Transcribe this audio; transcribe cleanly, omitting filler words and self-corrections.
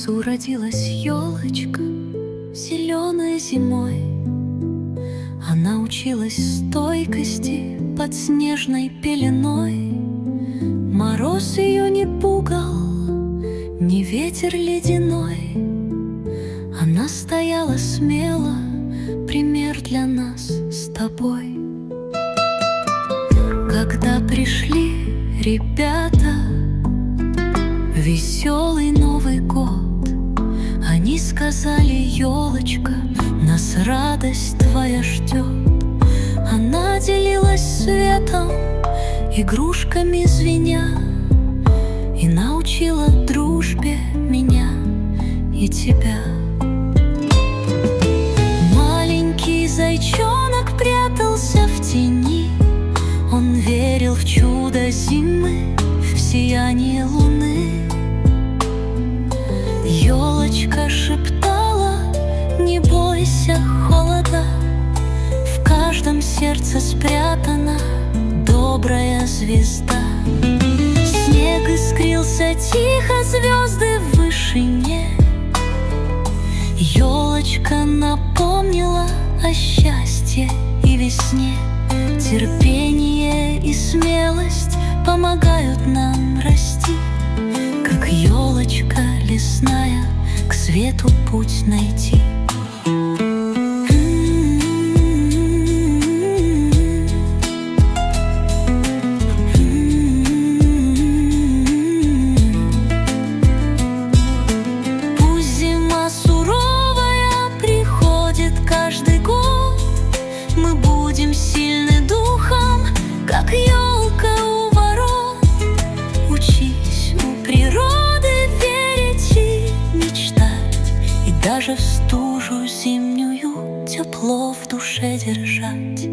лесу родилась елочка, зеленая зимой. Она училась стойкости под снежной пеленой. Мороз ее не пугал, ни ветер ледяной. Она стояла смело, пример для нас с тобой. Когда пришли ребята, веселый Новый год, они сказали: елочка, нас радость твоя ждет. Она делилась светом, игрушками звеня, и научила дружбе меня и тебя. Маленький зайчонок прятался в тени, он верил в чудо зимы, в сияние луны. Елочка шептала: не бойся холода, в каждом сердце спрятана добрая звезда. Снег искрился тихо, звезды в вышине. Елочка напомнила о счастье и весне. Терпение и смелость помогают нам расти, как елочка лесная, к свету путь найти. Пусть зима суровая приходит каждый год, мы будем сильны духом, как елка у ворот. Учись у природы верить и мечтать, и даже в стужу зимнюю тепло в душе держать.